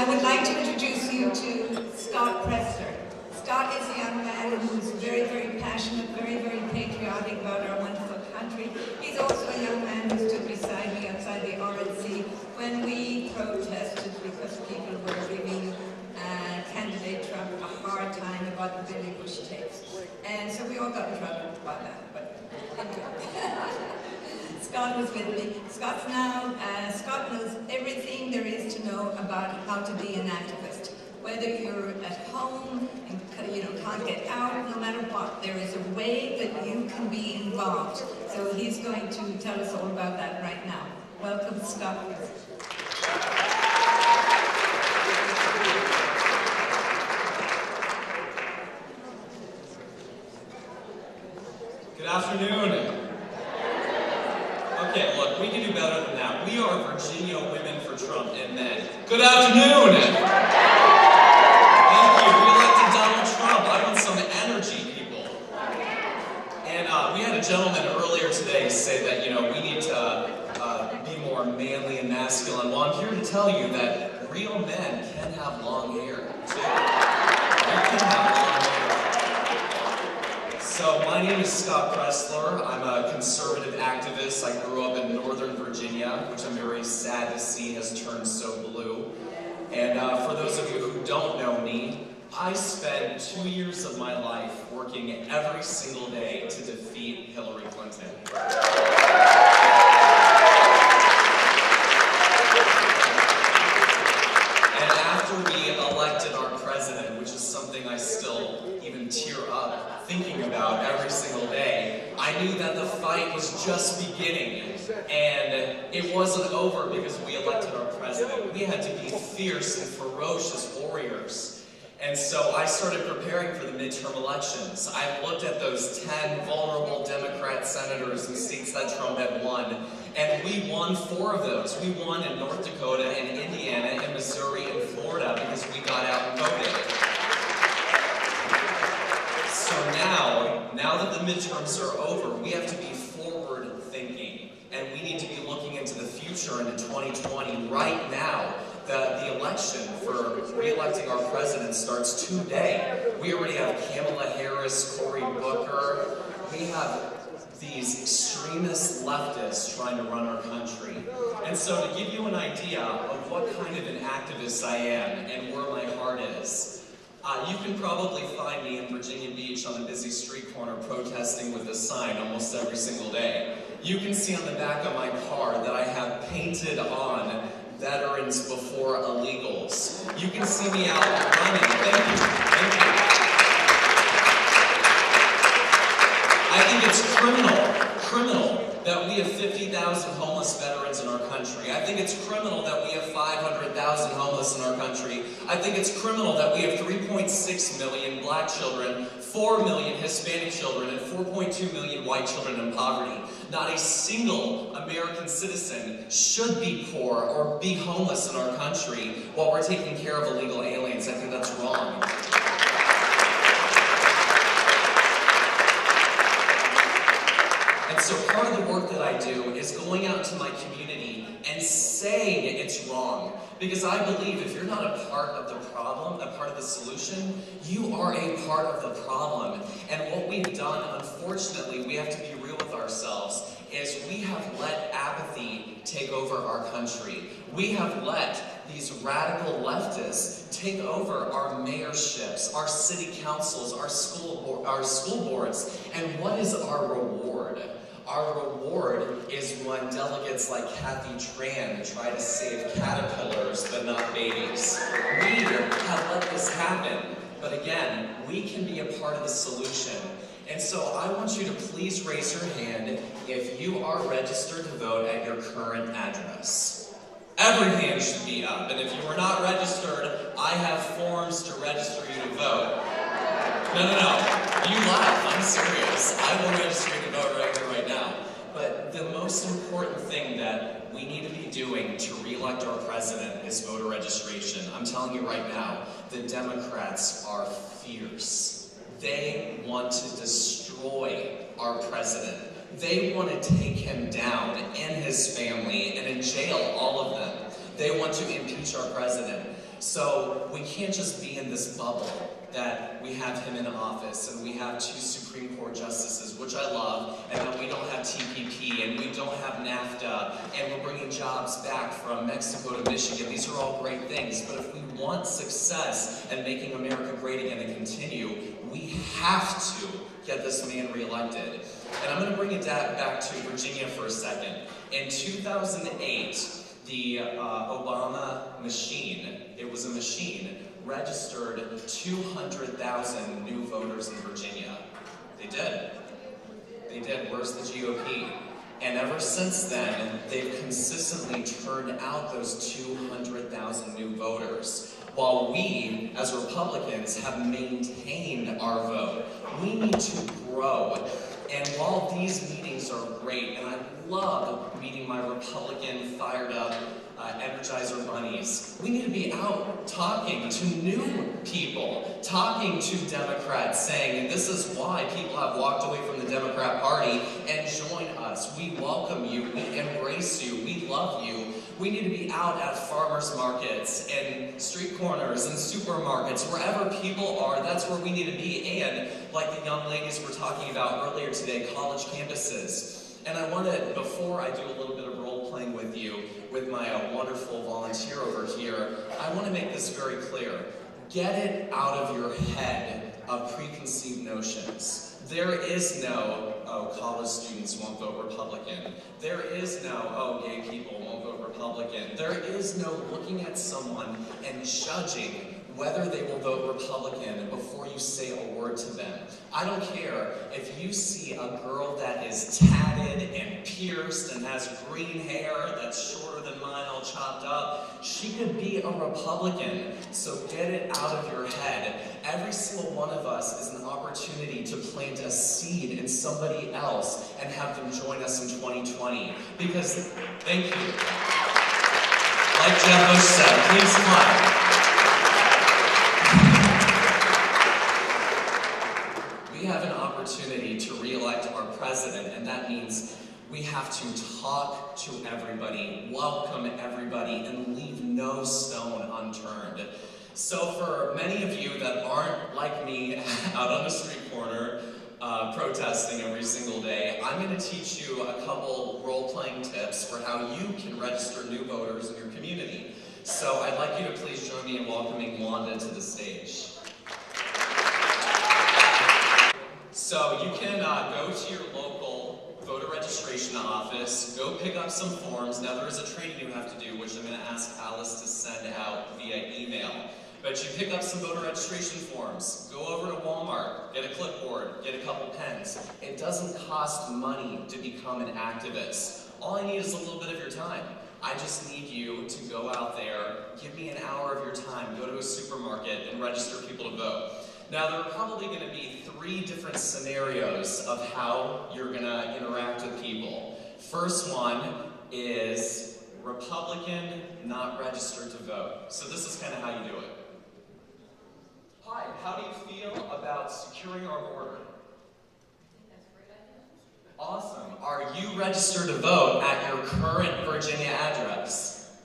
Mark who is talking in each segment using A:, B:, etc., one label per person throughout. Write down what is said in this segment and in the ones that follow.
A: I would like to introduce you to Scott Presler. Scott is a young man who's very, very passionate, very, very patriotic about our wonderful country. He's also a young man who stood beside me outside the RNC when we protested because people were giving candidate Trump a hard time about the Billy Bush tapes. And so we all got in trouble about that. But anyway. Scott was with me. Scott knows everything there is to know about how to be an activist. Whether you're at home and can't get out, no matter what, there is a way that you can be involved. So he's going to tell us all about that right now. Welcome, Scott.
B: Good afternoon. Okay, look, we can do better than that. We are Virginia Women for Trump and Men. Good afternoon! Thank you. We elected Donald Trump. I want some energy, people. And we had a gentleman earlier today say that, we need to be more manly and masculine. Well, I'm here to tell you that real men can have long hair, too. They can have long hair. So, my name is Scott Presler. I'm a conservative activist. I grew up in Northern Virginia, which I'm very sad to see has turned so blue. And for those of you who don't know me, I spent 2 years of my life working every single day to defeat Hillary Clinton. And after we elected our president, which is something I still even tear up thinking about every single day, I knew that the fight was just beginning, and it wasn't over because we elected our president. We had to be fierce and ferocious warriors. And so I started preparing for the midterm elections. I looked at those 10 vulnerable Democrat senators in states that Trump had won, and we won 4 of those. We won in North Dakota and Indiana and Missouri and Florida because we got out and voted. So now that the midterms are over, we have to be forward thinking, and we need to be looking into the future, into 2020 right now. The election for re-electing our president starts today. We already have Kamala Harris, Cory Booker. We have these extremist leftists trying to run our country. And so to give you an idea of what kind of an activist I am and where my heart is, you can probably find me in Virginia Beach on a busy street corner protesting with a sign almost every single day. You can see on the back of my car that I have painted on Veterans Before Illegals. You can see me out running. Thank you. Thank you. I think it's criminal that we have 50,000 homeless veterans in our country. I think it's criminal that we have 500,000 homeless in our country. I think it's criminal that we have 3.6 million black children, 4 million Hispanic children, and 4.2 million white children in poverty. Not a single American citizen should be poor or be homeless in our country while we're taking care of illegal aliens. I think that's wrong. And so part of the work that I do is going out to my community and saying it's wrong. Because I believe if you're not a part of the problem, a part of the solution, you are a part of the problem. And what we've done, unfortunately, we have to be real with ourselves, is we have let apathy take over our country. We have let these radical leftists take over our mayorships, our city councils, our school boards. And what is our reward? Our reward is when delegates like Trinh try to save caterpillars but not babies. We have let this happen, but again, we can be a part of the solution. And so I want you to please raise your hand if you are registered to vote at your current address. Every hand should be up, and if you are not registered, I have forms to register you to vote. No. You laugh. I'm serious. I will register you to vote right here, right now. But the most important thing that we need to be doing to re-elect our president is voter registration. I'm telling you right now, the Democrats are fierce. They want to destroy our president. They want to take him down and his family and in jail, all of them. They want to impeach our president. So we can't just be in this bubble that we have him in office and we have 2 Supreme Court justices, which I love, and that we don't have TPP and we don't have NAFTA and we're bringing jobs back from Mexico to Michigan. These are all great things, but if we want success and making America great again and continue, we have to get this man reelected. And I'm going to bring it back to Virginia for a second. In 2008, the Obama machine, it was a machine, registered 200,000 new voters in Virginia. They did. They did. Where's the GOP? And ever since then, they've consistently turned out those 200,000 new voters. While we, as Republicans, have maintained our vote. We need to grow. And while these meetings are great, and I love meeting my Republican, fired up, Energizer bunnies, we need to be out talking to new people, talking to Democrats, saying, this is why people have walked away from the Democrat Party, and join us. We welcome you, we embrace you, we love you. We need to be out at farmers markets and street corners and supermarkets, wherever people are, that's where we need to be. And like the young ladies were talking about earlier today, college campuses. And I want to, before I do a little bit of role playing with you, with my wonderful volunteer over here, I want to make this very clear. Get it out of your head of preconceived notions. There is no, oh, college students won't vote Republican. There is no, oh, gay people won't vote Republican. There is no looking at someone and judging whether they will vote Republican before you say a word to them. I don't care if you see a girl that is tatted and pierced and has green hair that's shorter than mine, all chopped up. She could be a Republican, so get it out of your head. Every single one of us is an opportunity to plant a seed in somebody else and have them join us in 2020. Because, thank you. Like Jeb Bush said, please clap. We have an opportunity to re-elect our president, and that means we have to talk to everybody, welcome everybody, and leave no stone unturned. So for many of you that aren't like me out on the street corner protesting every single day, I'm going to teach you a couple role-playing tips for how you can register new voters in your community. So I'd like you to please join me in welcoming Wanda to the stage. So you can go to your local voter registration office, go pick up some forms. Now there is a training you have to do, which I'm going to ask Alice to send out via email. But you pick up some voter registration forms, go over to Walmart, get a clipboard, get a couple pens. It doesn't cost money to become an activist. All I need is a little bit of your time. I just need you to go out there, give me an hour of your time, go to a supermarket and register people to vote. Now, there are probably going to be 3 different scenarios of how you're going to interact with people. First one is Republican, not registered to vote. So this is kind of how you do it. Hi, how do you feel about securing our border?
C: That's a great idea.
B: Awesome. Are you registered to vote at your current Virginia address?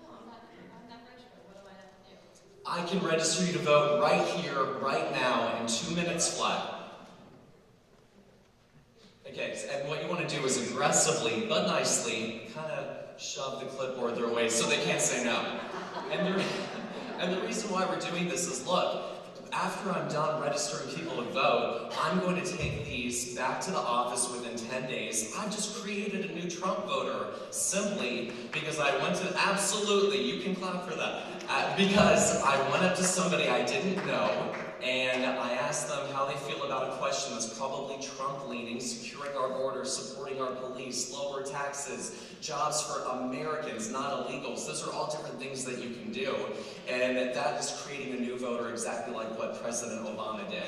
C: I'm not registered. What do I have to do?
B: I can register you to vote right here, right now, in 2 minutes flat. Okay, and what you want to do is aggressively, but nicely, kind of shove the clipboard their way so they can't say no. And the reason why we're doing this is, look, after I'm done registering people to vote, I'm going to take these back to the office within 10 days. I've just created a new Trump voter simply because I went to, absolutely, you can clap for that, because I went up to somebody I didn't know and I asked them how they feel about a question that's probably Trump-leaning, securing our borders, supporting our police, lower taxes, jobs for Americans, not illegals. Those are all different things that you can do. And that is creating a new voter exactly like what President Obama did.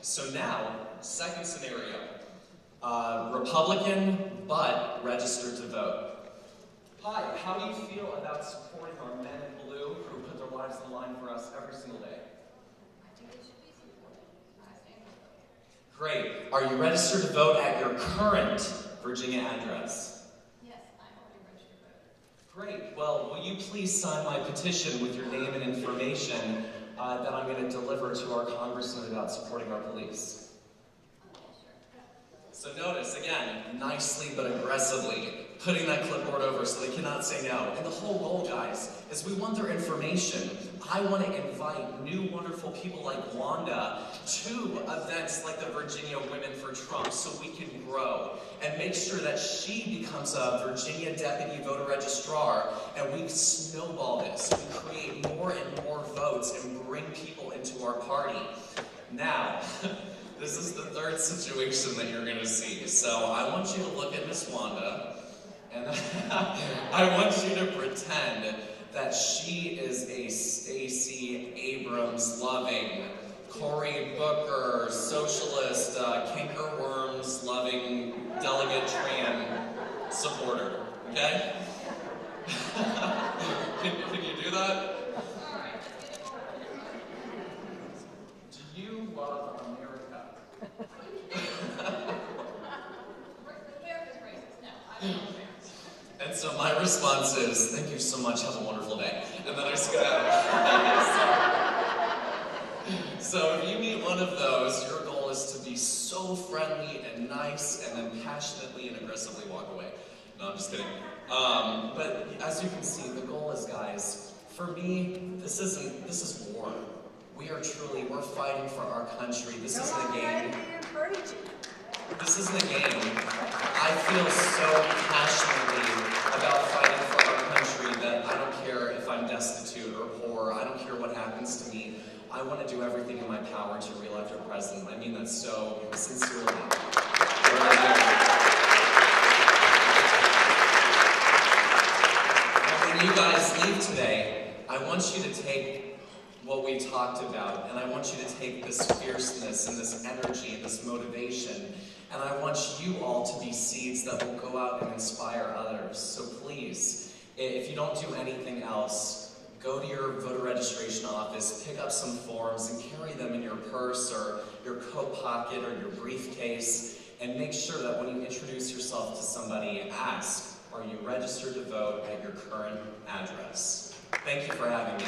B: So now, second scenario. Republican, but registered to vote. Hi, how do you feel about supporting our men in blue who put their lives on the line for us every single day?
C: I think it should be supported. I stand with it.
B: Great. Are you registered to vote at your current Virginia address?
C: Yes, I'm already registered voter.
B: Great. Well, will you please sign my petition with your name and information that I'm going to deliver to our congressman about supporting our police? So notice, again, nicely but aggressively, putting that clipboard over so they cannot say no. And the whole goal, guys, is we want their information. I want to invite new wonderful people like Wanda to events like the Virginia Women for Trump so we can grow and make sure that she becomes a Virginia Deputy Voter Registrar and we snowball this. We create more and more votes and bring people into our party. Now, this is the third situation that you're going to see. So I want you to look at Miss Wanda, and I want you to pretend that she is a Stacey Abrams-loving, Cory Booker, socialist, cankerworms-loving delegate Trinh supporter. Okay? Can you do that? Do you love America?
C: America's racist. No, I don't know.
B: And so my response is, thank you so much, have a wonderful day. And then I skedaddle. So if you meet one of those, your goal is to be so friendly and nice and then passionately and aggressively walk away. No, I'm just kidding. But as you can see, the goal is, guys, for me, this is war. We're fighting for our country. This isn't a game. This isn't a game. I feel so passionately about fighting for our country that I don't care if I'm destitute or poor. I don't care what happens to me. I want to do everything in my power to re-elect our president. I mean that so sincerely. And when you guys leave today, I want you to take what we talked about, and I want you to take this fierceness and this energy and this motivation, and I want you all to be seeds that will go out and inspire others. So please, if you don't do anything else, go to your voter registration office, pick up some forms, and carry them in your purse or your coat pocket or your briefcase, and make sure that when you introduce yourself to somebody, ask, are you registered to vote at your current address? Thank you for having me.